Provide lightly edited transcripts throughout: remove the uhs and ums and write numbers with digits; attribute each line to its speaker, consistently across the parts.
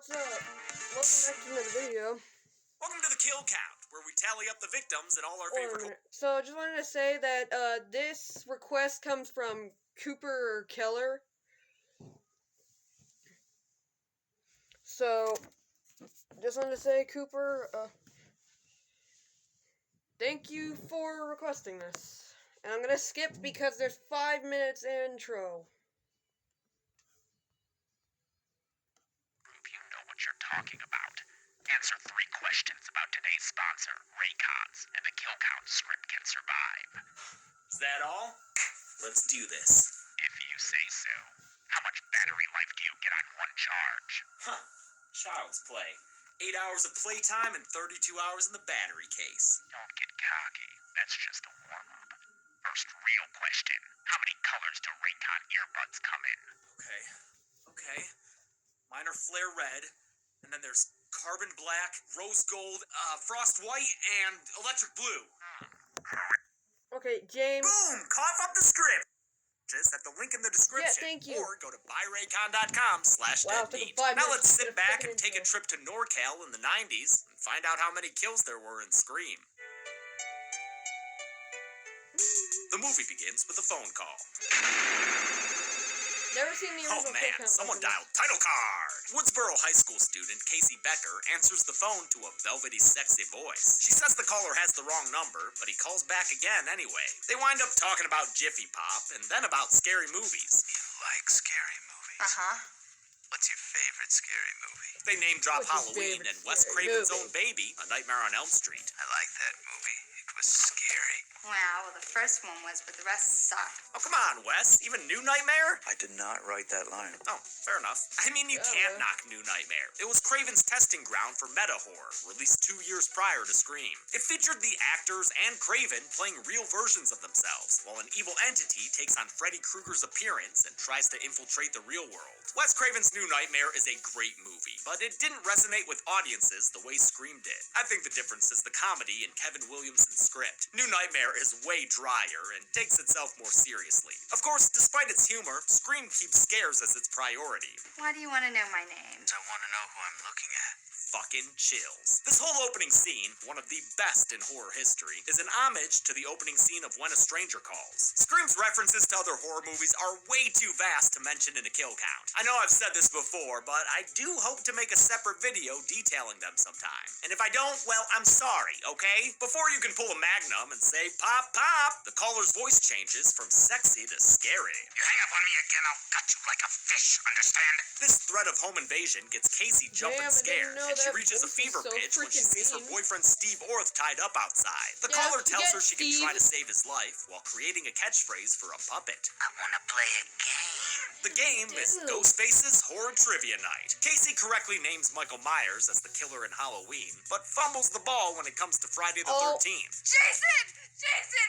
Speaker 1: what's up? Welcome back to another video.
Speaker 2: Welcome to the kill count, where we tally up the victims and all our favorite...
Speaker 1: So, I just wanted to say that, this request comes from Cooper Keller. So, just wanted to say, Cooper, thank you for requesting this. And I'm gonna skip because there's 5 minutes intro.
Speaker 3: You know what you're talking about. Answer 3 questions about today's sponsor, Raycons, and the kill count script can survive.
Speaker 2: Is that all? Let's do this.
Speaker 3: If you say so. How much battery life do you get on one charge?
Speaker 2: Huh. Child's play. 8 hours of playtime and 32 hours in the battery case.
Speaker 3: Don't get cocky. That's just a warm-up. First real question. How many colors do Raycon earbuds come in?
Speaker 2: Okay. Mine are flare red, and then there's carbon black, rose gold, frost white, and electric blue.
Speaker 1: Okay, James.
Speaker 2: Boom! Cough up the script! Just at the link in the description.
Speaker 1: Yeah, thank you.
Speaker 2: Or go to buyraycon.com/deadbeat.
Speaker 1: Wow,
Speaker 2: now let's sit back and take a
Speaker 1: intro.
Speaker 2: trip to NorCal in the 90s and find out how many kills there were in Scream. The movie begins with a phone call.
Speaker 1: Never seen the original
Speaker 2: Oh man,
Speaker 1: Kill Count
Speaker 2: someone
Speaker 1: before.
Speaker 2: dialed title card! Woodsboro High School student Casey Becker answers the phone to a velvety, sexy voice. She says the caller has the wrong number, but he calls back again anyway. They wind up talking about Jiffy Pop, and then about scary movies.
Speaker 3: You like scary movies?
Speaker 4: Uh-huh.
Speaker 3: What's your favorite scary movie?
Speaker 2: They name drop
Speaker 1: What's your
Speaker 2: Halloween
Speaker 1: favorite
Speaker 2: and Wes
Speaker 1: scary
Speaker 2: Craven's
Speaker 1: movie?
Speaker 2: own baby, A Nightmare on Elm Street.
Speaker 3: I like that movie. It was scary.
Speaker 4: Well, the first one was, but the rest sucked.
Speaker 2: Oh, come on, Wes. Even New Nightmare?
Speaker 3: I did not write that line.
Speaker 2: Oh, fair enough. I mean, you
Speaker 1: Yeah,
Speaker 2: can't
Speaker 1: well.
Speaker 2: knock New Nightmare. It was Craven's testing ground for meta-horror, released 2 years prior to Scream. It featured the actors and Craven playing real versions of themselves, while an evil entity takes on Freddy Krueger's appearance and tries to infiltrate the real world. Wes Craven's New Nightmare is a great movie, but it didn't resonate with audiences the way Scream did. I think the difference is the comedy in Kevin Williamson's script. New Nightmare is way drier and takes itself more seriously. Of course, despite its humor, Scream keeps scares as its priority.
Speaker 4: Why do you want to know my name?
Speaker 3: I want to know who I'm looking at.
Speaker 2: Fucking chills. This whole opening scene, one of the best in horror history, is an homage to the opening scene of When a Stranger Calls. Scream's references to other horror movies are way too vast to mention in a kill count. I know I've said this before, but I do hope to make a separate video detailing them sometime. And if I don't, well, I'm sorry, okay? Before you can pull a magnum and say, pop, pop, the caller's voice changes from sexy to scary.
Speaker 3: You hang up on me again, I'll gut you like a fish, understand?
Speaker 2: This threat of home invasion gets Casey jumping
Speaker 1: Damn, I didn't
Speaker 2: scared,
Speaker 1: know
Speaker 2: and she
Speaker 1: that
Speaker 2: reaches a
Speaker 1: voice
Speaker 2: fever
Speaker 1: was so
Speaker 2: pitch when she
Speaker 1: freaking
Speaker 2: sees her
Speaker 1: mean.
Speaker 2: boyfriend Steve Orth tied up outside. The
Speaker 1: Yeah,
Speaker 2: caller tells
Speaker 1: forget
Speaker 2: her she can try
Speaker 1: Steve.
Speaker 2: to save his life while creating a catchphrase for a puppet.
Speaker 3: I want to play a game.
Speaker 2: The game is
Speaker 1: Ew.
Speaker 2: Ghostface's Horror Trivia Night. Casey correctly names Michael Myers as the killer in Halloween, but fumbles the ball when it comes to Friday the 13th.
Speaker 4: Jason! Jason!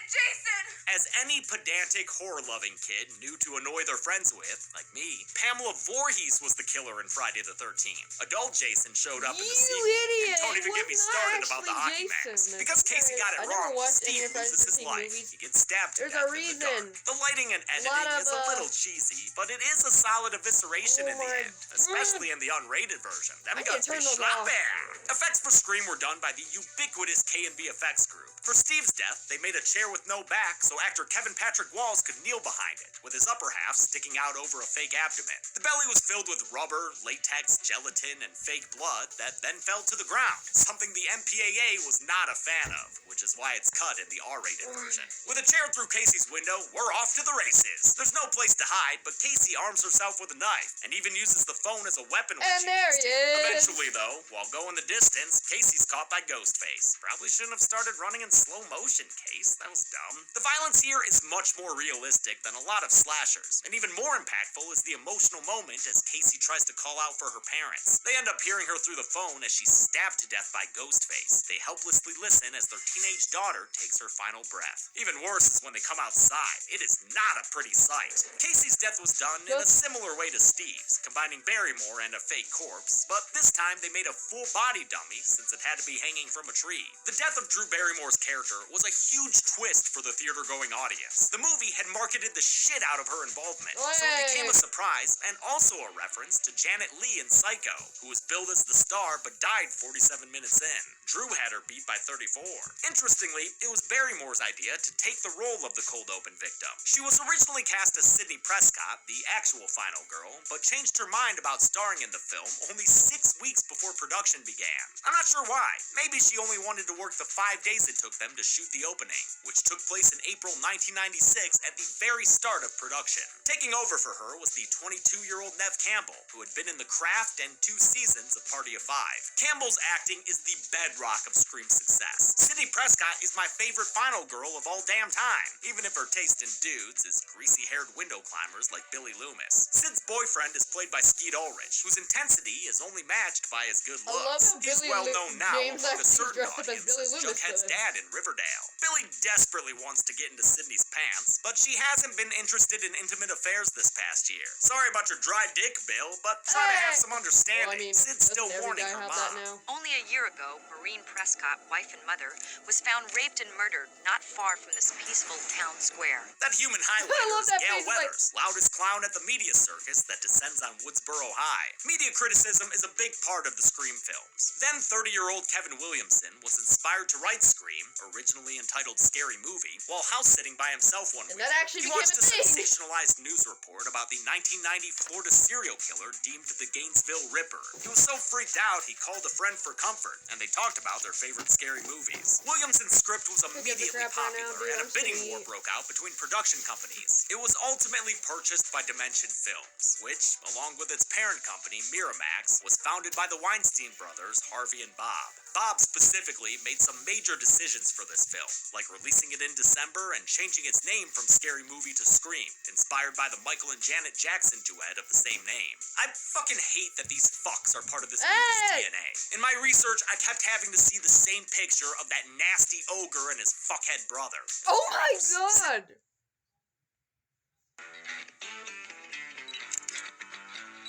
Speaker 2: As any pedantic, horror-loving kid knew to annoy their friends with, like me, Pamela Voorhees was the killer in Friday the 13th. Adult Jason showed up in the
Speaker 1: You
Speaker 2: sequel.
Speaker 1: idiot!
Speaker 2: And don't even
Speaker 1: It
Speaker 2: get me
Speaker 1: was not
Speaker 2: started about the hockey
Speaker 1: actually
Speaker 2: mask.
Speaker 1: Jason.
Speaker 2: Because Casey got it
Speaker 1: I never
Speaker 2: wrong,
Speaker 1: watched any
Speaker 2: Steve
Speaker 1: of Friday
Speaker 2: loses his
Speaker 1: the 13th
Speaker 2: life.
Speaker 1: movies.
Speaker 2: He gets stabbed to
Speaker 1: There's
Speaker 2: death
Speaker 1: a
Speaker 2: in the
Speaker 1: reason.
Speaker 2: dark. The lighting and
Speaker 1: lot
Speaker 2: editing
Speaker 1: of,
Speaker 2: is a little cheesy, but it is a solid evisceration
Speaker 1: Oh
Speaker 2: in the
Speaker 1: my
Speaker 2: end, especially in the unrated version. Them
Speaker 1: I
Speaker 2: guts
Speaker 1: can
Speaker 2: be
Speaker 1: turn those
Speaker 2: slapping. Effects for Scream were done by the ubiquitous K&B Effects group. For Steve's death, they made a chair with no back so actor Kevin Patrick Walls could kneel behind it, with his upper half sticking out over a fake abdomen. The belly was filled with rubber, latex, gelatin, and fake blood that then fell to the ground, something the MPAA was not a fan of, which is why it's cut in the R-rated version. With a chair through Casey's window, we're off to the races. There's no place to hide, but Casey arms herself with a knife, and even uses the phone as a weapon when
Speaker 1: And
Speaker 2: she
Speaker 1: there
Speaker 2: needs
Speaker 1: he
Speaker 2: to.
Speaker 1: is.
Speaker 2: Eventually, though, while going the distance, Casey's caught by Ghostface. Probably shouldn't have started running in slow motion, Case. That was dumb. The violence here is much more realistic than a lot of slashers, and even more impactful is the emotional moment as Casey tries to call out for her parents. They end up hearing her through the phone alone as she's stabbed to death by Ghostface. They helplessly listen as their teenage daughter takes her final breath. Even worse is when they come outside. It is not a pretty sight. Casey's death was done in a similar way to Steve's, combining Barrymore and a fake corpse, but this time they made a full body dummy since it had to be hanging from a tree. The death of Drew Barrymore's character was a huge twist for the theater-going audience. The movie had marketed the shit out of her involvement, so it became a surprise and also a reference to Janet Leigh in Psycho, who was billed as the star but died 47 minutes in. Drew had her beat by 34. Interestingly, it was Barrymore's idea to take the role of the cold open victim. She was originally cast as Sidney Prescott, the actual final girl, but changed her mind about starring in the film only 6 weeks before production began. I'm not sure why. Maybe she only wanted to work the 5 days it took them to shoot the opening, which took place in April 1996 at the very start of production. Taking over for her was the 22-year-old Neve Campbell, who had been in The Craft and 2 seasons of Party of Five. Campbell's acting is the bedrock of Scream's success. Sidney Prescott is my favorite final girl of all damn time, even if her taste in dudes is greasy-haired window climbers like Billy Loomis. Sid's boyfriend is played by Skeet Ulrich, whose intensity is only matched by his good looks. He's well known now among a certain audience as Jughead's dad in Riverdale. Billy desperately wants to get into Sydney's pants, but she hasn't been interested in intimate affairs this past year. Sorry about your dry dick, Bill, but try to have some understanding. Sid's still warning her mom.
Speaker 5: Only a year ago, Maureen Prescott, wife and mother, was found raped and murdered not far from this peaceful town square.
Speaker 2: That human highlighter is Gail Weathers, loudest clown at the media circus that descends on Woodsboro High. Media criticism is a big part of the Scream films. Then 30-year-old Kevin Williamson was inspired to write Scream, originally entitled Scary Movie, while house-sitting by himself one week. He watched a sensationalized news report about the 1990 Florida serial killer deemed the Gainesville Ripper. He was so freaked out he called a friend for comfort, and they talked about their favorite scary movies. Williamson's script was immediately popular, and a bidding war broke out between production companies. It was ultimately purchased by Dimension Films, which, along with its parent company, Miramax, was founded by the Weinstein brothers, Harvey and Bob. Bob specifically made some major decisions for this film, like releasing it in December and changing its name from Scary Movie to Scream, inspired by the Michael and Janet Jackson duet of the same name. I fucking hate that these fucks are part of this movie's DNA. In my research, I kept having to see the same picture of that nasty ogre and his fuckhead brother.
Speaker 1: Oh my god!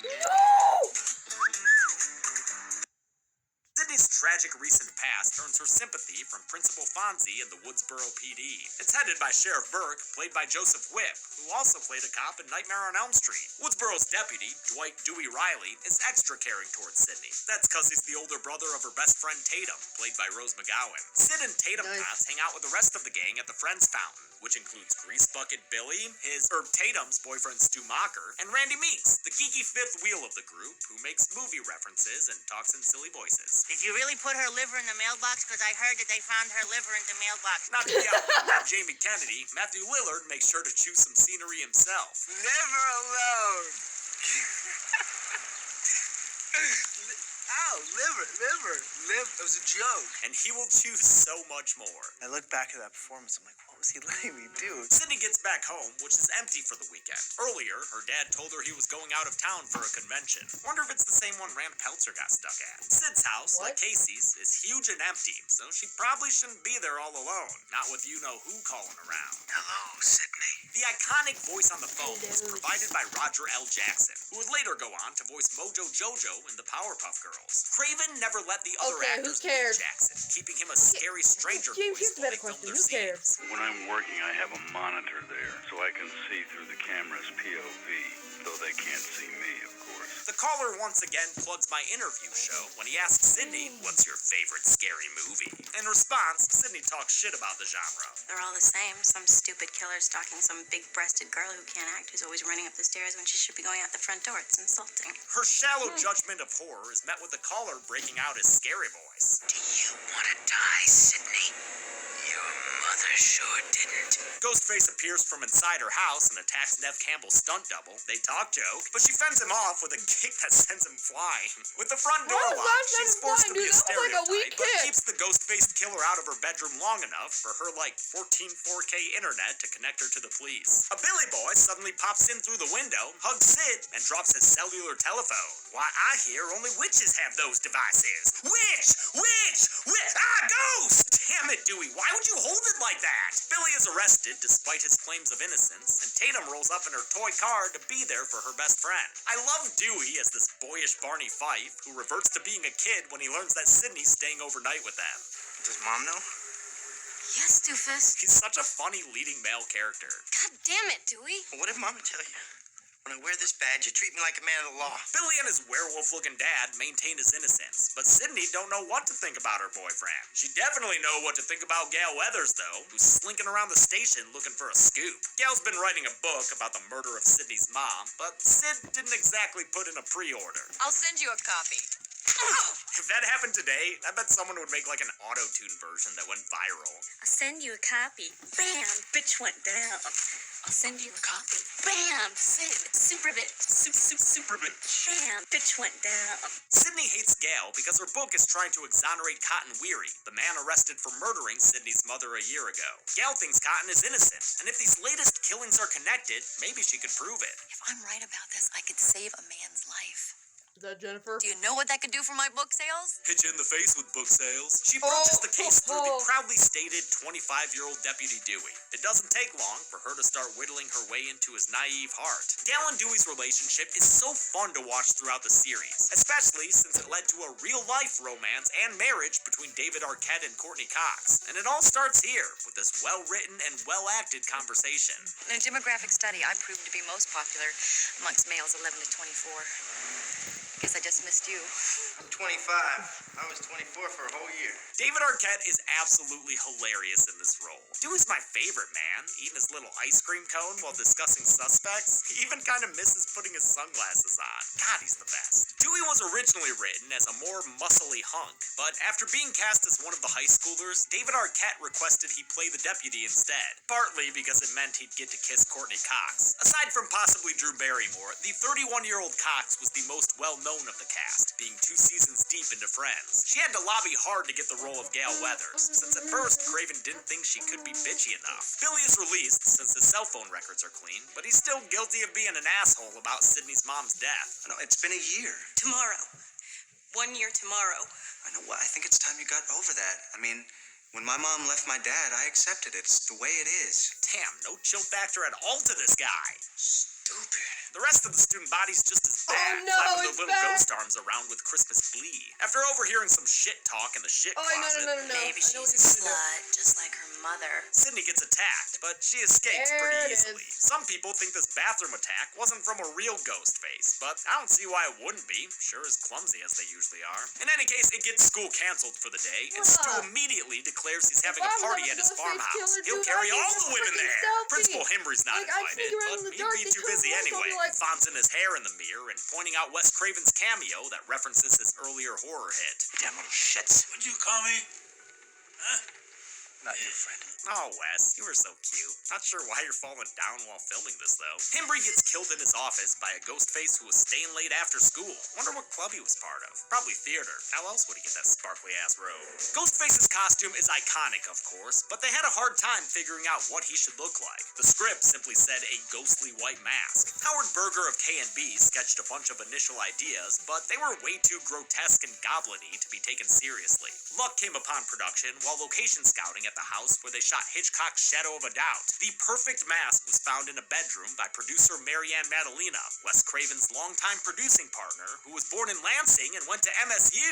Speaker 1: No!
Speaker 2: Sydney's tragic recent past earns her sympathy from Principal Fonzie in the Woodsboro PD. It's headed by Sheriff Burke, played by Joseph Whipp, who also played a cop in Nightmare on Elm Street. Woodsboro's deputy, Dwight Dewey Riley, is extra caring towards Sydney. That's because he's the older brother of her best friend Tatum, played by Rose McGowan. Sid and Tatum Potts hang out with the rest of the gang at the Friends Fountain, which includes Grease Bucket Billy, Tatum's boyfriend Stu Macher, and Randy Meeks, the geeky fifth wheel of the group, who makes movie references and talks in silly voices.
Speaker 6: Did you really put her liver in the mailbox? Because I heard that they found her liver in the mailbox.
Speaker 2: Not to be out Jamie Kennedy, Matthew Lillard makes sure to choose some scenery himself.
Speaker 7: Never alone. Ow, liver. It was a joke.
Speaker 2: And he will choose so much more.
Speaker 7: I look back at that performance, I'm like, what was he letting me do?
Speaker 2: Sydney gets back home, which is empty for the weekend. Earlier, her dad told her he was going out of town for a convention. Wonder if it's the same one Rand Peltzer got stuck at. Sid's house, like Casey's, is huge and empty, so she probably shouldn't be there all alone. Not with you-know-who calling around.
Speaker 7: Hello, Sydney.
Speaker 2: The iconic voice on the phone was provided by Roger L. Jackson, who would later go on to voice Mojo Jojo in the Powerpuff Girls. Craven never let the other actors meet Jackson, keeping him a scary stranger voice while they filmed their scenes.
Speaker 8: When I'm working, I have a monitor there, so I can see through the camera's POV, though they can't see me, of course.
Speaker 2: The caller once again plugs my interview show when he asks Sydney, what's your favorite scary movie? In response, Sydney talks shit about the genre.
Speaker 9: They're all the same. Some stupid killer stalking some big-breasted girl who can't act, who's always running up the stairs when she should be going out the front door. It's insulting.
Speaker 2: Her shallow judgment of horror is met with the caller breaking out his scary voice.
Speaker 7: Do you want to die, Sydney? You mother sure didn't.
Speaker 2: Ghostface appears from inside her house and attacks Nev Campbell's stunt double. They talk joke, but she fends him off with a kick that sends him flying. With the front door
Speaker 1: How does that
Speaker 2: locked,
Speaker 1: send
Speaker 2: she's
Speaker 1: him
Speaker 2: forced to
Speaker 1: flying,
Speaker 2: be a
Speaker 1: dude? That was like a weak
Speaker 2: stereotype, but
Speaker 1: kick.
Speaker 2: keeps the ghost-faced killer out of her bedroom long enough for her, 14 4K internet to connect her to the police. A Billy boy suddenly pops in through the window, hugs Sid, and drops his cellular telephone. Why, I hear only witches have those devices. Witch! Ghost! Damn it, Dewey, why would you hold it like that? Billy is arrested despite his claims of innocence, and Tatum rolls up in her toy car to be there for her best friend. I love Dewey as this boyish Barney Fife, who reverts to being a kid when he learns that Sydney's staying overnight with them.
Speaker 7: Does Mom know?
Speaker 9: Yes, Doofus.
Speaker 2: He's such a funny leading male character.
Speaker 9: God damn it, Dewey.
Speaker 7: What did Mama tell you? When I wear this badge, you treat me like a man of the law.
Speaker 2: Billy and his werewolf-looking dad maintain his innocence, but Sydney don't know what to think about her boyfriend. She definitely know what to think about Gail Weathers, though, who's slinking around the station looking for a scoop. Gail's been writing a book about the murder of Sydney's mom, but Sid didn't exactly put in a pre-order.
Speaker 5: I'll send you a copy.
Speaker 2: If that happened today, I bet someone would make an auto-tune version that went viral.
Speaker 9: I'll send you a copy. Bam! Bitch went down. I'll send you a copy. Bam! Sid. Super bitch. Super bitch. Bam! Bitch went down.
Speaker 2: Sydney hates Gail because her book is trying to exonerate Cotton Weary, the man arrested for murdering Sydney's mother a year ago. Gail thinks Cotton is innocent, and if these latest killings are connected, maybe she could prove it.
Speaker 5: If I'm right about this, I could save a man's life.
Speaker 1: Is that Jennifer?
Speaker 5: Do you know what that could do for my book sales?
Speaker 2: Hit you in the face with book sales. She approaches the case through the proudly stated 25-year-old Deputy Dewey. It doesn't take long for her to start whittling her way into his naive heart. Gail and Dewey's relationship is so fun to watch throughout the series, especially since it led to a real-life romance and marriage between David Arquette and Courtney Cox. And it all starts here, with this well-written and well-acted conversation.
Speaker 5: In a demographic study, I proved to be most popular amongst males 11 to 24. Guess I just missed you.
Speaker 7: I'm 25. I was 24 for a whole year.
Speaker 2: David Arquette is absolutely hilarious in this role. Dewey's my favorite, man, eating his little ice cream cone while discussing suspects. He even kind of misses putting his sunglasses on. God, he's the best. Dewey was originally written as a more muscly hunk, but after being cast as one of the high schoolers, David Arquette requested he play the deputy instead, partly because it meant he'd get to kiss Courtney Cox. Aside from possibly Drew Barrymore, the 31-year-old Cox was the most well-known of the cast, being 2 seasons deep into Friends. She had to lobby hard to get the role of Gail Weathers, since at first Craven didn't think she could be bitchy enough. Billy is released since his cell phone records are clean, but he's still guilty of being an asshole about Sydney's mom's death.
Speaker 7: No, it's been a year.
Speaker 9: Tomorrow. 1 year tomorrow.
Speaker 7: I know what. I think it's time you got over that. I mean, when my mom left my dad, I accepted it. It's the way it is.
Speaker 2: Damn, no chill factor at all to this guy.
Speaker 7: Stupid.
Speaker 2: The rest of the student body's just as bad,
Speaker 1: Oh, no,
Speaker 2: flapping
Speaker 1: it's
Speaker 2: their little
Speaker 1: back.
Speaker 2: ghost arms around with Christmas glee. After overhearing some shit talk in the shit
Speaker 1: Oh,
Speaker 2: closet,
Speaker 1: no.
Speaker 9: Maybe
Speaker 1: I know
Speaker 9: she's
Speaker 1: what
Speaker 9: a
Speaker 1: you're gonna do.
Speaker 9: slut, just like her mother.
Speaker 2: Sydney gets attacked, but she escapes
Speaker 1: There
Speaker 2: pretty
Speaker 1: it
Speaker 2: easily.
Speaker 1: is.
Speaker 2: Some people think this bathroom attack wasn't from a real ghost face, but I don't see why it wouldn't be, sure as clumsy as they usually are. In any case, it gets school canceled for the day, and Stu
Speaker 1: Ugh.
Speaker 2: immediately declares he's having
Speaker 1: If
Speaker 2: a
Speaker 1: I was
Speaker 2: party
Speaker 1: a
Speaker 2: at his
Speaker 1: Ghostface
Speaker 2: farmhouse.
Speaker 1: killer,
Speaker 2: He'll
Speaker 1: dude,
Speaker 2: carry
Speaker 1: I'd
Speaker 2: all
Speaker 1: take
Speaker 2: the
Speaker 1: a
Speaker 2: women
Speaker 1: freaking
Speaker 2: there.
Speaker 1: selfie.
Speaker 2: Principal Hembry's not
Speaker 1: Like, I'd
Speaker 2: invited,
Speaker 1: sneak around
Speaker 2: but
Speaker 1: in the
Speaker 2: he'd
Speaker 1: dark,
Speaker 2: be
Speaker 1: they
Speaker 2: too
Speaker 1: turn
Speaker 2: busy
Speaker 1: around, so I'll
Speaker 2: anyway.
Speaker 1: be like-
Speaker 2: Fonts in his hair in the mirror and pointing out Wes Craven's cameo that references his earlier horror hit.
Speaker 7: Damn little shits.
Speaker 8: What'd you call me?
Speaker 7: Not your friend.
Speaker 2: Oh, Wes, you were so cute. Not sure why you're falling down while filming this, though. Hembry gets killed in his office by a ghost face who was staying late after school. Wonder what club he was part of. Probably theater. How else would he get that sparkly-ass robe? Ghostface's costume is iconic, of course, but they had a hard time figuring out what he should look like. The script simply said a ghostly white mask. Howard Berger of K&B sketched a bunch of initial ideas, but they were way too grotesque and goblin-y to be taken seriously. Luck came upon production while location scouting at the house where they shot Hitchcock's Shadow of a Doubt. The perfect mask was found in a bedroom by producer Marianne Madalena, Wes Craven's longtime producing partner, who was born in Lansing and went to MSU.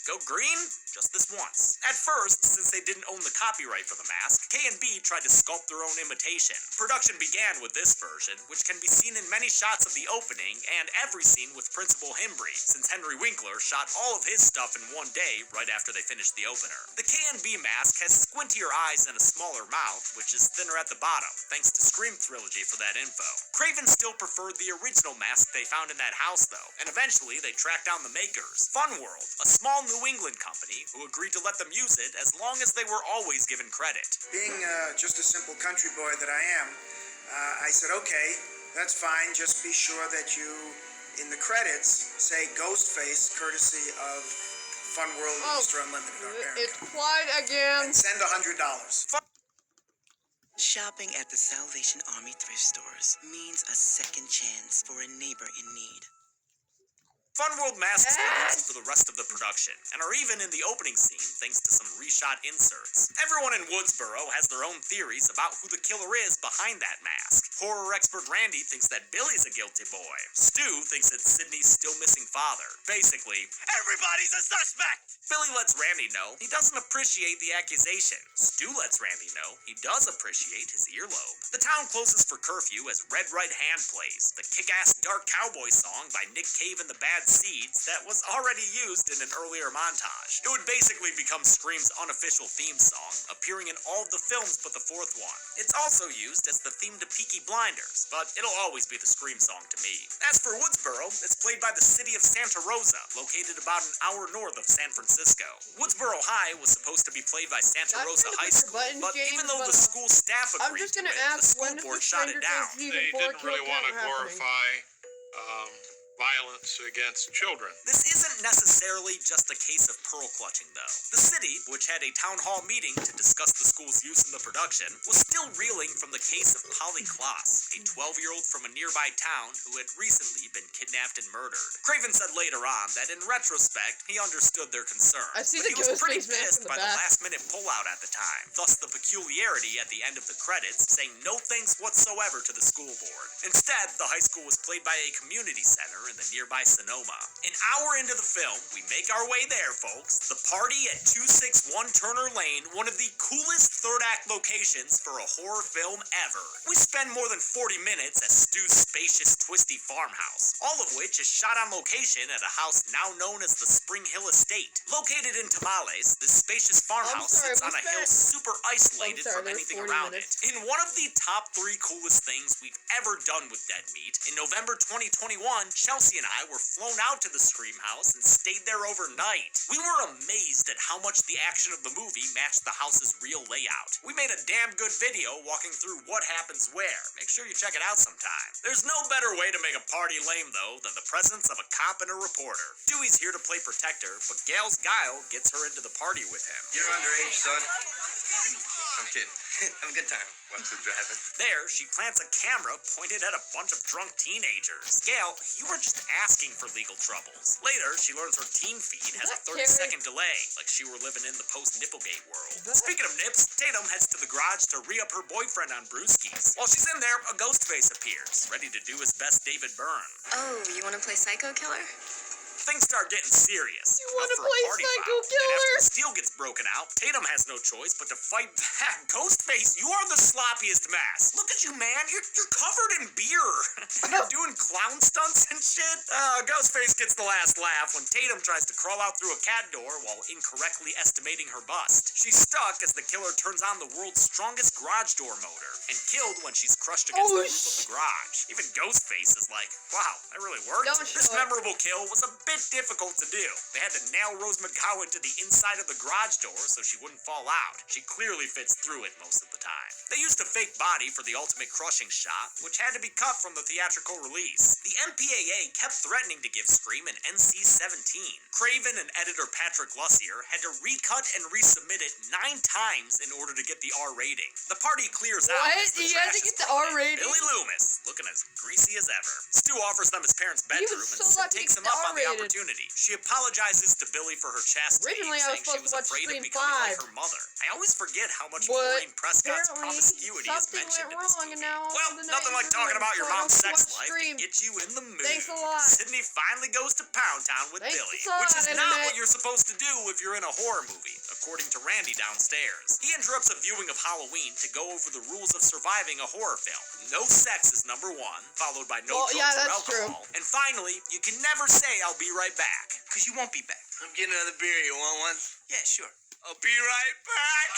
Speaker 2: Go green? Just this once. At first, since they didn't own the copyright for the mask, K&B tried to sculpt their own imitation. Production began with this version, which can be seen in many shots of the opening and every scene with Principal Hembry, since Henry Winkler shot all of his stuff in one day right after they finished the opener. The K&B mask has squintier eyes and a smaller mouth, which is thinner at the bottom, thanks to Scream Trilogy for that info. Craven still preferred the original mask they found in that house, though, and eventually they tracked down the makers, Fun World, a small New England company who agreed to let them use it as long as they were always given credit.
Speaker 10: Being just a simple country boy that I am, I said, okay, that's fine. Just be sure that you, in the credits, say Ghostface, courtesy of Fun World Mr. Unlimited, our parent
Speaker 1: It's
Speaker 10: company.
Speaker 1: Clyde again.
Speaker 10: And send $100.
Speaker 11: Shopping at the Salvation Army thrift stores means a second chance for a neighbor in need.
Speaker 2: Fun World masks were used for the rest of the production, and are even in the opening scene thanks to some reshot inserts. Everyone in Woodsboro has their own theories about who the killer is behind that mask. Horror expert Randy thinks that Billy's a guilty boy. Stu thinks it's Sidney's still missing father. Basically, everybody's a suspect! Billy lets Randy know he doesn't appreciate the accusation. Stu lets Randy know he does appreciate his earlobe. The town closes for curfew as Red Right Hand plays, the kick-ass dark cowboy song by Nick Cave and the Bad Seeds that was already used in an earlier montage. It would basically become Scream's unofficial theme song, appearing in all of the films but the fourth one. It's also used as the theme to Peaky Blinders, but it'll always be the Scream song to me. As for Woodsboro, it's played by the city of Santa Rosa, located about an hour north of San Francisco. Woodsboro High was supposed to be played by Santa Rosa High School, but even though the school staff
Speaker 1: I'm
Speaker 2: agreed
Speaker 1: just
Speaker 2: to
Speaker 1: gonna
Speaker 2: it, the
Speaker 1: ask,
Speaker 2: school
Speaker 1: when is
Speaker 2: board
Speaker 1: the
Speaker 2: shot it
Speaker 1: Stranger
Speaker 2: down.
Speaker 1: Things
Speaker 12: They
Speaker 1: season 4
Speaker 12: didn't really
Speaker 1: kill
Speaker 12: want to
Speaker 1: count happening?
Speaker 12: glorify violence against children.
Speaker 2: This isn't necessarily just a case of pearl clutching, though. The city, which had a town hall meeting to discuss the school's use in the production, was still reeling from the case of Polly Kloss, a 12-year-old from a nearby town who had recently been kidnapped and murdered. Craven said later on that in retrospect, he understood their concerns,
Speaker 1: I see
Speaker 2: but
Speaker 1: the
Speaker 2: he was pretty
Speaker 1: Ghostface mask
Speaker 2: pissed
Speaker 1: in the
Speaker 2: by the
Speaker 1: back.
Speaker 2: last-minute pullout at the time, thus the peculiarity at the end of the credits saying no thanks whatsoever to the school board. Instead, the high school was played by a community center in the nearby Sonoma. An hour into the film, we make our way there, folks. The party at 261 Turner Lane, one of the coolest third-act locations for a horror film ever. We spend more than 40 minutes at Stu's spacious, twisty farmhouse, all of which is shot on location at a house now known as the Spring Hill Estate. Located in Tamales, this spacious farmhouse sits on a hill super isolated from anything around it. In one of the top 3 coolest things we've ever done with Dead Meat, in November 2021, Chelsea and I were flown out to the Scream house and stayed there overnight. We were amazed at how much the action of the movie matched the house's real layout. We made a damn good video walking through what happens where. Make sure you check it out sometime. There's no better way to make a party lame, though, than the presence of a cop and a reporter. Dewey's here to play protector, but Gail's guile gets her into the party with him.
Speaker 7: You're underage, son. I'm kidding. Have a good time. What's the driving?
Speaker 2: There, she plants a camera pointed at a bunch of drunk teenagers. Gail, you were just asking for legal troubles. Later, she learns her teen feed has a 30-second delay, like she were living in the post-Nipplegate world. Speaking of nips, Tatum heads to the garage to re-up her boyfriend on brewskis. While she's in there, a Ghostface appears, ready to do his best David Byrne.
Speaker 4: Oh, you want to play Psycho Killer?
Speaker 2: Things start getting serious.
Speaker 1: You wanna
Speaker 2: for a
Speaker 1: play
Speaker 2: party
Speaker 1: Psycho
Speaker 2: foul, and
Speaker 1: Killer?
Speaker 2: after the steel gets broken out, Tatum has no choice but to fight back. Ghostface, you are the sloppiest mess. Look at you, man. You're covered in beer. You're doing clown stunts and shit. Ghostface gets the last laugh when Tatum tries to crawl out through a cat door while incorrectly estimating her bust. She's stuck as the killer turns on the world's strongest garage door motor and killed when she's crushed against the roof of the garage. Even Ghostface is like, wow, that really worked. This memorable kill was a bit difficult to do. They had to nail Rose McGowan to the inside of the garage door so she wouldn't fall out. She clearly fits through it most of the time. They used a fake body for the ultimate crushing shot, which had to be cut from the theatrical release. The MPAA kept threatening to give Scream an NC-17. Craven and editor Patrick Lussier had to recut and resubmit it 9 times in order to get the R rating. The party clears out.
Speaker 1: What?
Speaker 2: as the
Speaker 1: You had
Speaker 2: trash
Speaker 1: to
Speaker 2: is
Speaker 1: get the
Speaker 2: brought
Speaker 1: R
Speaker 2: in.
Speaker 1: rating?
Speaker 2: Billy Loomis, looking as greasy as ever. Stu offers them his parents' bedroom and
Speaker 1: so
Speaker 2: Sid
Speaker 1: lucky to
Speaker 2: takes
Speaker 1: get
Speaker 2: him
Speaker 1: the
Speaker 2: up on the
Speaker 1: R-rated.
Speaker 2: opportunity. She apologizes to Billy for her chastity,
Speaker 1: Originally, I was
Speaker 2: saying she
Speaker 1: supposed
Speaker 2: was
Speaker 1: to watch
Speaker 2: afraid of
Speaker 1: Scream
Speaker 2: becoming like
Speaker 1: 5.
Speaker 2: her mother. I always forget how much
Speaker 1: But
Speaker 2: Maureen Prescott's
Speaker 1: apparently
Speaker 2: promiscuity is
Speaker 1: something
Speaker 2: mentioned
Speaker 1: went
Speaker 2: in this
Speaker 1: wrong,
Speaker 2: movie.
Speaker 1: and now
Speaker 2: Well,
Speaker 1: the
Speaker 2: nothing
Speaker 1: night
Speaker 2: like
Speaker 1: is
Speaker 2: talking
Speaker 1: ruined,
Speaker 2: about your
Speaker 1: so I
Speaker 2: mom's
Speaker 1: don't
Speaker 2: sex
Speaker 1: watch
Speaker 2: life
Speaker 1: Scream.
Speaker 2: to get you in the mood.
Speaker 1: Thanks a lot.
Speaker 2: Sydney finally goes to Pound Town with
Speaker 1: Thanks
Speaker 2: Billy,
Speaker 1: a lot,
Speaker 2: which is not
Speaker 1: Internet.
Speaker 2: what you're supposed to do if you're in a horror movie, according to Randy downstairs. He interrupts a viewing of Halloween to go over the rules of surviving a horror film. No sex is number 1, followed by no
Speaker 1: Well,
Speaker 2: drugs
Speaker 1: yeah,
Speaker 2: or
Speaker 1: that's true.
Speaker 2: alcohol. And finally, you can never say I'll be right back.
Speaker 7: Because you won't be back. I'm getting another beer. You want one? Yeah, sure.
Speaker 2: I'll be right back.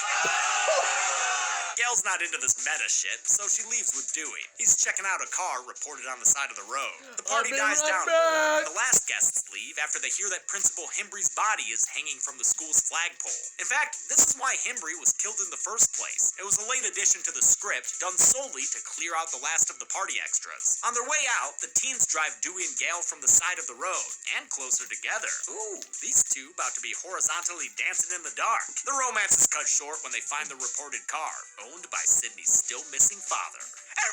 Speaker 2: Gail's not into this meta shit, so she leaves with Dewey. He's checking out a car reported on the side of the road. The party dies down. The last guests leave after they hear that Principal Himbry's body is hanging from the school's flagpole. In fact, this is why Himbry was killed in the first place. It was a late addition to the script, done solely to clear out the last of the party extras. On their way out, the teens drive Dewey and Gail from the side of the road, and closer together. Ooh, these two about to be horizontally dancing in the dark. The romance is cut short when they find the reported car, owned by Sydney's still missing father.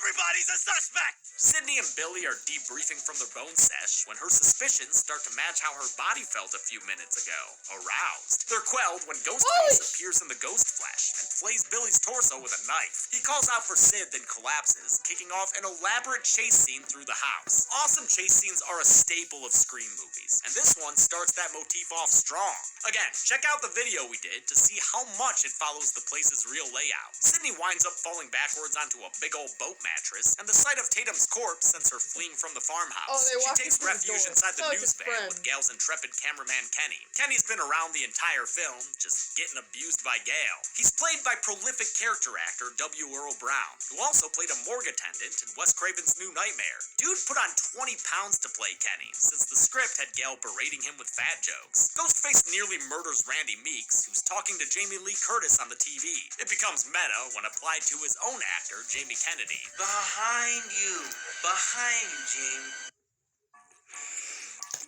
Speaker 2: Everybody's a suspect! Sydney and Billy are debriefing from the bone sesh when her suspicions start to match how her body felt a few minutes ago. Aroused. They're quelled when Ghostface appears in the ghost flesh and flays Billy's torso with a knife. He calls out for Sid, then collapses, kicking off an elaborate chase scene through the house. Awesome chase scenes are a staple of Scream movies, and this one starts that motif off strong. Again, check out the video we did to see how much it follows the place's real layout. Sydney winds up falling backwards onto a big old boat mattress, and the sight of Tatum's corpse sends her fleeing from the farmhouse. She takes refuge inside the news van with Gail's intrepid cameraman Kenny. Kenny's been around the entire film, just getting abused by Gail. He's played by prolific character actor W. Earl Brown, who also played a morgue attendant in Wes Craven's New Nightmare. Dude put on 20 pounds to play Kenny, since the script had Gail berating him with fat jokes. Ghostface nearly murders Randy Meeks, who's talking to Jamie Lee Curtis on the TV. It becomes meta when applied to his own actor, Jamie Kennedy.
Speaker 11: Behind you. Behind you, Jamie.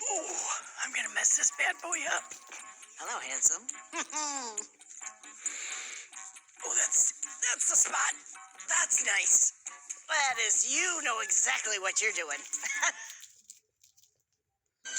Speaker 9: Ooh, I'm gonna mess this bad boy up.
Speaker 11: Hello, handsome.
Speaker 9: Oh, that's the spot. That's nice.
Speaker 6: That is, you know exactly what you're doing.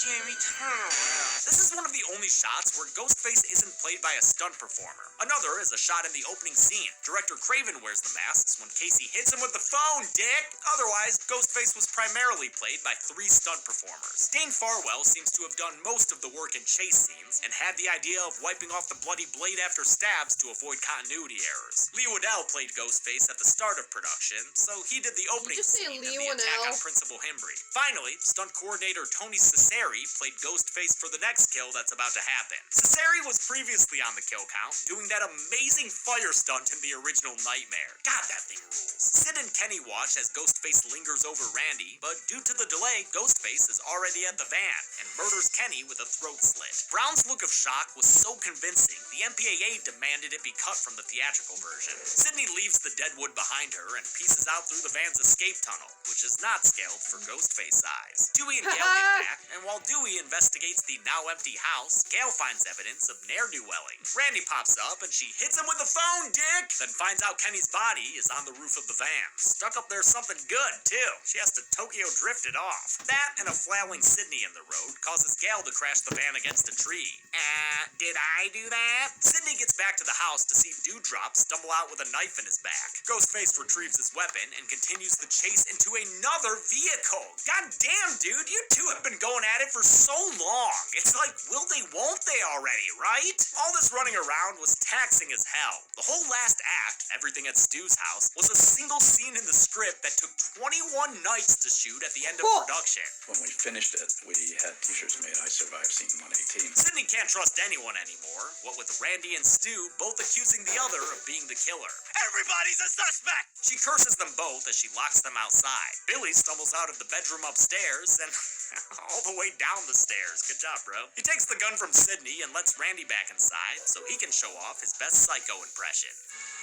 Speaker 11: Jamie, turn around.
Speaker 2: This is one of the only shots where Ghostface isn't played by a stunt performer. Another is a shot in the opening scene. Director Craven wears the masks when Casey hits him with the phone, dick! Otherwise, Ghostface was primarily played by 3 stunt performers. Dane Farwell seems to have done most of the work in chase scenes, and had the idea of wiping off the bloody blade after stabs to avoid continuity errors. Lee Waddell played Ghostface at the start of production, so he did the opening scene and the attack on Principal Himbry. Finally, stunt coordinator Tony Cesare played Ghostface for the next kill that's about to happen. Cesare was previously on the kill count, doing that amazing fire stunt in the original Nightmare. God, that thing rules. Sid and Kenny watch as Ghostface lingers over Randy, but due to the delay, Ghostface is already at the van and murders Kenny with a throat slit. Brown's look of shock was so convincing, the MPAA demanded it be cut from the theatrical version. Sydney leaves the dead wood behind her and pieces out through the van's escape tunnel, which is not scaled for Ghostface size. Dewey and Gail get back, and while Dewey investigates the now empty house, Gail finds evidence of ne'er-do-welling. Randy pops up and she hits him with the phone, dick! Then finds out Kenny's body is on the roof of the van. Stuck up there something good, too. She has to Tokyo drift it off. That and a flailing Sydney in the road causes Gail to crash the van against a tree. Did I do that? Sydney gets back to the house to see Dewdrop stumble out with a knife in his back. Ghostface retrieves his weapon and continues the chase into another vehicle. God damn, dude, you two have been going at it for so long. It's like, will they, won't they already, right? All this running around was taxing as hell. The whole last act, everything at Stu's house, was a single scene in the script that took 21 nights to shoot at the end of production.
Speaker 8: When we finished it, we had t-shirts made, I survived scene 118.
Speaker 2: Sydney can't trust anyone anymore, what with Randy and Stu both accusing the other of being the killer. Everybody's a suspect! She curses them both as she locks them outside. Billy stumbles out of the bedroom upstairs and all the way down the stairs. Good job, bro. He takes the gun from Sydney and lets Randy back inside so he can show off his best psycho impression.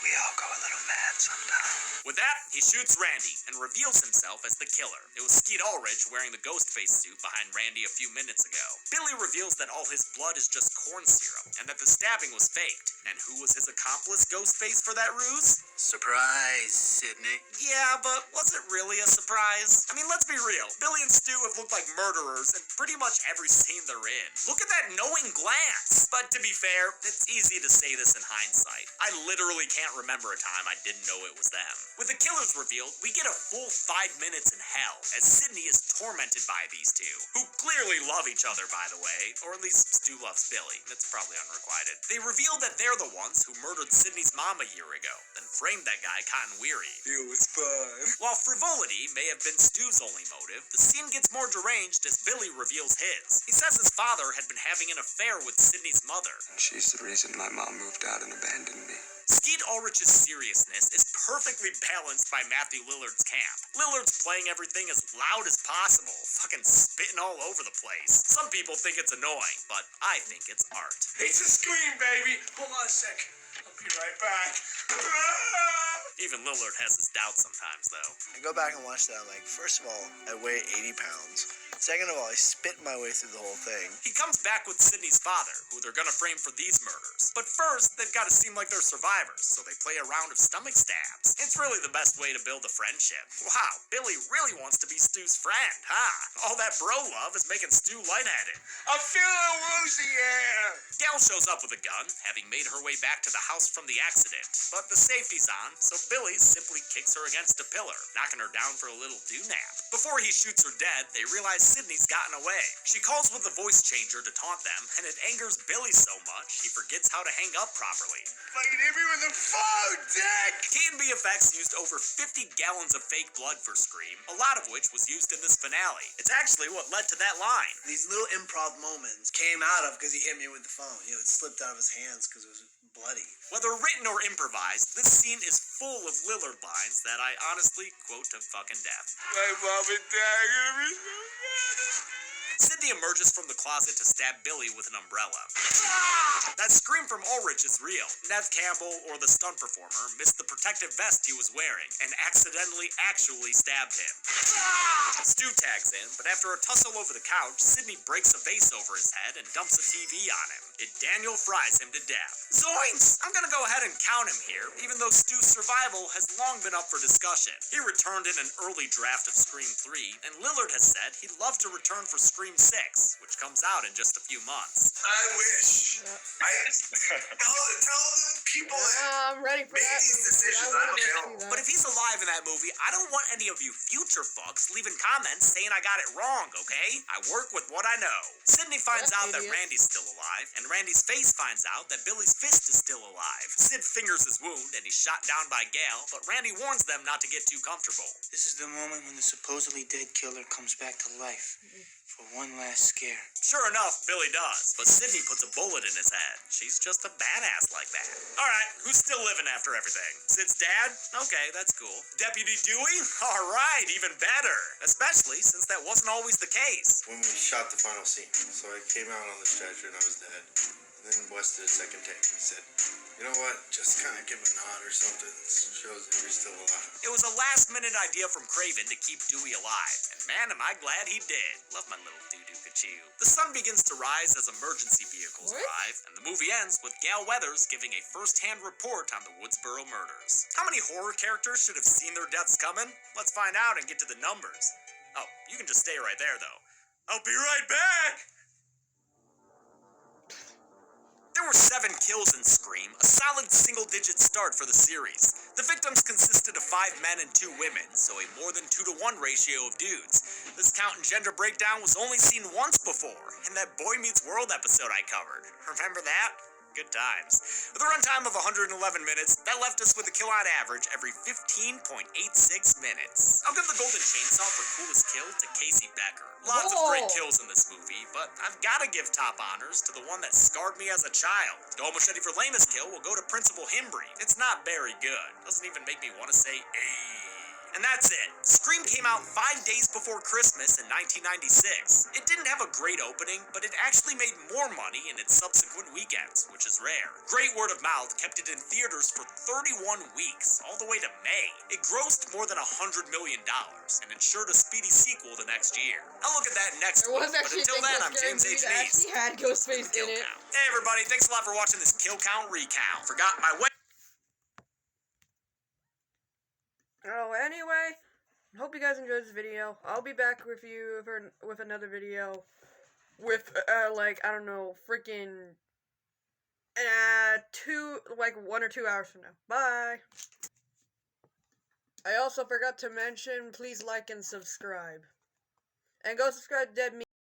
Speaker 7: We all go a little mad sometimes.
Speaker 2: With that, he shoots Randy and reveals himself as the killer. It was Skeet Ulrich wearing the Ghostface suit behind Randy a few minutes ago. Billy reveals that all his blood is just corn syrup and that the stabbing was faked. And who was his accomplice, Ghostface, for that ruse?
Speaker 7: Surprise, Sydney.
Speaker 2: Yeah, but was it really a surprise? I mean, let's be real. Billy and Stu have looked like murderers in pretty much every scene they're in. Look at that knowing glance. But to be fair, it's easy to say this in hindsight. I literally can't remember a time I didn't know it was them. With the killers revealed, we get a full 5 minutes in hell as Sydney is tormented by these two, who clearly love each other, by the way, or at least Stu loves Billy. family. It's probably unrequited. They reveal that they're the ones who murdered Sydney's mom a year ago, then framed that guy Cotton Weary.
Speaker 7: It was fun.
Speaker 2: While frivolity may have been Stu's only motive, the scene gets more deranged as Billy reveals his. He says his father had been having an affair with Sydney's mother.
Speaker 7: She's the reason my mom moved out and abandoned me.
Speaker 2: Skeet Ulrich's seriousness is perfectly balanced by Matthew Lillard's camp. Lillard's playing everything as loud as possible, fucking spitting all over the place. Some people think it's annoying, but I think it's art.
Speaker 10: It's a scream, baby. Hold on a sec. I'll be right back.
Speaker 2: Even Lillard has his doubts sometimes, though.
Speaker 12: I go back and watch that, first of all, I weigh 80 pounds. Second of all, I spit my way through the whole thing.
Speaker 2: He comes back with Sydney's father, who they're gonna frame for these murders. But first, they've gotta seem like they're survivors, so they play a round of stomach stabs. It's really the best way to build a friendship. Wow, Billy really wants to be Stu's friend, huh? All that bro love is making Stu lightheaded.
Speaker 10: I'm feeling woozy, yeah.
Speaker 2: Gal shows up with a gun, having made her way back to the house from the accident. But the safety's on, so Billy simply kicks her against a pillar, knocking her down for a little do-nap. Before he shoots her dead, they realize Sydney's gotten away. She calls with the voice changer to taunt them, and it angers Billy so much, he forgets how to hang up properly.
Speaker 10: Fucking hit me with the phone, Dick!
Speaker 2: K&B Effects used over 50 gallons of fake blood for Scream, a lot of which was used in this finale. It's actually what led to that line.
Speaker 12: These little improv moments came out of because he hit me with the phone. It slipped out of his hands because it was bloody.
Speaker 2: Whether written or improvised, this scene is full of Lillard lines that I honestly quote to fucking death.
Speaker 10: My mom and dad are gonna be so mad.
Speaker 2: Sydney emerges from the closet to stab Billy with an umbrella. That scream from Ulrich is real. Nev Campbell, or the stunt performer, missed the protective vest he was wearing and accidentally actually stabbed him. Stu tags in, but after a tussle over the couch, Sydney breaks a vase over his head and dumps a TV on him. It Daniel fries him to death. Zoinks! I'm gonna go ahead and count him here, even though Stu's survival has long been up for discussion. He returned in an early draft of Scream 3, and Lillard has said he'd love to return for Scream 6, which comes out in just a few months.
Speaker 10: I wish. Tell them people
Speaker 1: I'm ready for
Speaker 10: make
Speaker 1: that.
Speaker 10: these decisions. I don't know.
Speaker 2: But if he's alive in that movie, I don't want any of you future fucks leaving comments saying I got it wrong, okay? I work with what I know. Sydney finds out that Randy's still alive, and Randy's face finds out that Billy's fist is still alive. Sid fingers his wound, and he's shot down by Gail, but Randy warns them not to get too comfortable.
Speaker 11: This is the moment when the supposedly dead killer comes back to life for one last scare.
Speaker 2: Sure enough, Billy does, but Sydney puts a bullet in his head. She's just a badass like that. Alright, who's still living after everything? Sid's dad? Okay, that's cool. Deputy Dewey? Alright, even better. Especially since that wasn't always the case.
Speaker 13: When we shot the final scene, so I came out on the stretcher and I was dead. Then Wes did a second take. He said, you know what, just kind of give a nod or something. Shows that you're still alive.
Speaker 2: It was a last-minute idea from Craven to keep Dewey alive, and man, am I glad he did. Love my little doo-doo Pikachu. The sun begins to rise as emergency vehicles arrive, and the movie ends with Gal Weathers giving a first-hand report on the Woodsboro murders. How many horror characters should have seen their deaths coming? Let's find out and get to the numbers. Oh, you can just stay right there, though. I'll be right back! There were 7 kills in Scream, a solid single-digit start for the series. The victims consisted of 5 men and 2 women, so a more than 2-to-1 ratio of dudes. This count and gender breakdown was only seen once before, in that Boy Meets World episode I covered. Remember that? Good times. With a runtime of 111 minutes, that left us with a kill on average every 15.86 minutes. I'll give the Golden Chainsaw for coolest kill to Casey Becker. Lots of great kills in this movie, but I've gotta give top honors to the one that scarred me as a child. Dole Machete for lamest kill will go to Principal Himbry. It's not very good. Doesn't even make me want to say ayy. And that's it. Scream came out 5 days before Christmas in 1996. It didn't have a great opening, but it actually made more money in its subsequent weekends, which is rare. Great word of mouth kept it in theaters for 31 weeks, all the way to May. It grossed more than $100 million, and ensured a speedy sequel the next year. I'll look at that next week, but until then, I'm James H. Neese.
Speaker 1: Actually had Ghostface in it.
Speaker 2: Hey everybody, thanks a lot for watching this Kill Count Recount. Forgot my way.
Speaker 1: Oh, anyway, hope you guys enjoyed this video. I'll be back with you with another video with, I don't know, freaking, 1 or 2 hours from now. Bye! I also forgot to mention, please like and subscribe. And go subscribe to Dead Meat.